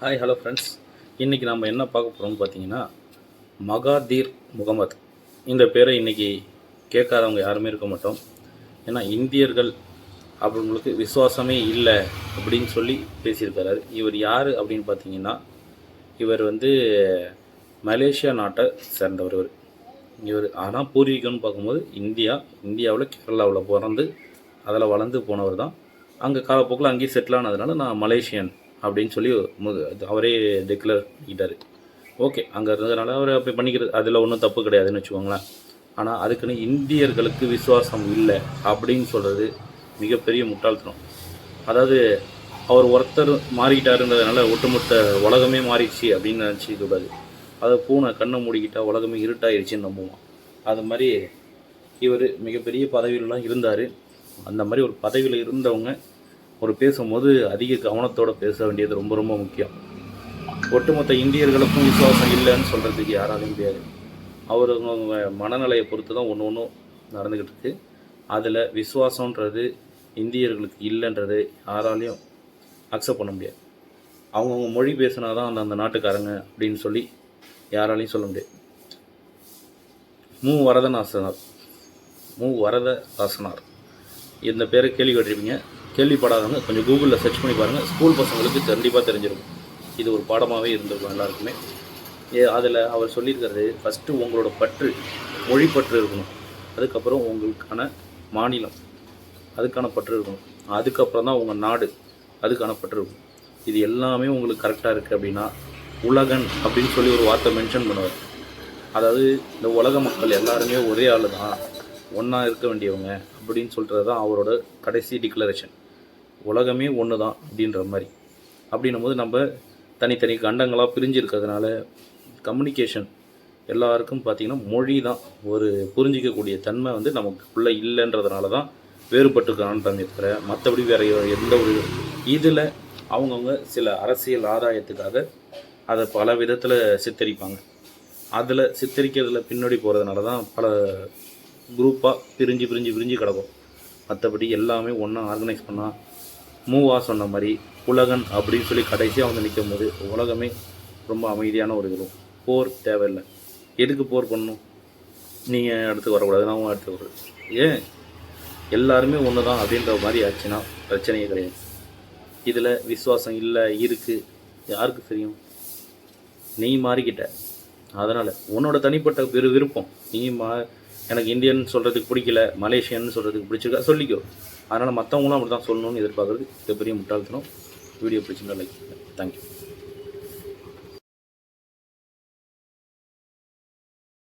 Hi hello friends. இன்றைக்கி நம்ம என்ன பார்க்க போகிறோம்னு பார்த்தீங்கன்னா, மகாதீர் முகமது இந்த பேரை இன்றைக்கி கேட்காதவங்க யாருமே இருக்க மாட்டோம். ஏன்னா இந்தியர்கள் அவங்களுக்கு விசுவாசமே இல்லை அப்படின்னு சொல்லி பேசியிருக்கிறாரு. இவர் யார் அப்படின்னு பார்த்தீங்கன்னா, இவர் மலேசியா நாட்டை சேர்ந்தவர். இவர் ஆனால் பூர்வீகம்னு பார்க்கும்போது இந்தியாவில் கேரளாவில் பிறந்து அதில் வளர்ந்து போனவர் தான். அங்கே காலப்போக்கில் அங்கேயே செட்டில் ஆனதுனால நான் மலேசியன் அப்படின்னு சொல்லி அவரே டிக்ளேர் பண்ணிக்கிட்டார். ஓகே, அங்கே இருந்ததுனால அவர் அப்படி பண்ணிக்கிறது அதில் ஒன்றும் தப்பு கிடையாதுன்னு வச்சுக்கோங்களேன். ஆனால் அதுக்குன்னு இந்தியர்களுக்கு விசுவாசம் இல்லை அப்படின்னு சொல்கிறது மிகப்பெரிய முட்டாள்தனம். அதாவது அவர் ஒருத்தர் மாறிக்கிட்டாருன்றதுனால ஒட்டுமொத்த உலகமே மாறிடுச்சு அப்படின்னு நினச்சிக்க கூடாது. அதை பூனை கண்ணை மூடிக்கிட்டால் உலகமே இருட்டாயிருச்சுன்னு நம்புவான். அது மாதிரி இவர் மிகப்பெரிய பதவியிலலாம் இருந்தார். அந்த மாதிரி ஒரு பதவியில் இருந்தவங்க ஒரு பேசும்போது அதிக கவனத்தோடு பேச வேண்டியது ரொம்ப ரொம்ப முக்கியம். ஒட்டுமொத்த இந்தியர்களுக்கும் விசுவாசம் இல்லைன்னு சொல்கிறதுக்கு யாராலையும் முடியாது. அவரவங்க மனநிலையை பொறுத்து தான் ஒன்று ஒன்றும் நடந்துக்கிட்டு இருக்குது. அதில் விசுவாசன்றது இந்தியர்களுக்கு இல்லைன்றது யாராலையும் அக்செப்ட் பண்ண முடியாது. அவங்கவுங்க மொழி பேசினா தான் அந்த நாட்டுக்காரங்க அப்படின்னு சொல்லி யாராலையும் சொல்ல முடியாது. வரதராசனார் இந்த பேரை கேள்விப்பட்டிருப்பீங்க. கேள்விப்படாதவங்க கொஞ்சம் கூகுளில் சர்ச் பண்ணி பாருங்கள். ஸ்கூல் பசங்களுக்கு கண்டிப்பாக தெரிஞ்சிருக்கும். இது ஒரு பாடமாகவே இருந்திருக்கும் எல்லாருக்குமே. அதில் அவர் சொல்லியிருக்கிறது, ஃபஸ்ட்டு உங்களோட பற்று, மொழி பற்று இருக்கணும். அதுக்கப்புறம் உங்களுக்கான மாநிலம், அதுக்கான பற்று இருக்கணும். அதுக்கப்புறம் தான் உங்கள் நாடு, அதுக்கான பற்று இருக்கணும். இது எல்லாமே உங்களுக்கு கரெக்டாக இருக்குது அப்படின்னா உலகன் அப்படின்னு சொல்லி ஒரு வார்த்தை மென்ஷன் பண்ணுவார். அதாவது இந்த உலக மக்கள் எல்லாருமே ஒரே ஆள் தான், ஒன்றா இருக்க வேண்டியவங்க அப்படின்னு சொல்கிறது தான் அவரோட கடைசி டிக்ளரேஷன். உலகமே ஒன்று தான் அப்படின்ற மாதிரி. அப்படின்னும் போது நம்ம தனித்தனி கண்டங்களாக பிரிஞ்சு இருக்கிறதுனால கம்யூனிகேஷன் எல்லாருக்கும் பார்த்திங்கன்னா மொழி தான் ஒரு புரிஞ்சிக்கக்கூடிய தன்மை நமக்குள்ளே இல்லைன்றதுனால தான் வேறுபட்டுக்கானே தவிர மற்றபடி வேறு எந்த ஒரு இதில் அவங்கவுங்க சில அரசியல் ஆதாயத்துக்காக அதை பல விதத்தில் சித்தரிப்பாங்க. அதில் சித்தரிக்கிறதுல பின்னாடி போகிறதுனால தான் பல குரூப்பாக பிரிஞ்சு கிடக்கும். மற்றபடி எல்லாமே ஒன்றா ஆர்கனைஸ் பண்ணால் மூவா சொன்ன மாதிரி உலகன் அப்படின்னு சொல்லி கடைசியாக நிற்கும் போது உலகமே ரொம்ப அமைதியான ஒரு இதுவும். போர் தேவையில்லை. எதுக்கு போர் பண்ணணும்? நீங்கள் அடுத்து வரக்கூடாது, நான் அடுத்து வர்றது ஏன்? எல்லாருமே ஒன்று தான் அப்படின்ற மாதிரி ஆச்சுன்னா பிரச்சனையே கிடையாது. இதில் விசுவாசம் இல்லை இருக்குது யாருக்கு தெரியும்? நீ மாறிக்கிட்ட, அதனால் உன்னோட தனிப்பட்ட விருப்பம். நீ எனக்கு இந்தியன் சொல்கிறதுக்கு பிடிக்கல, மலேசியன்னு சொல்கிறதுக்கு பிடிச்சிருக்கா சொல்லிக்கோ. அதனால் மற்றவங்களும் அப்படி தான் சொல்லணும்னு எதிர்பார்க்குறது மிகப்பெரிய முட்டாள்தனம். வீடியோ பிடிச்சிருந்தா லைக் பண்ணுங்கள். தேங்க்யூ.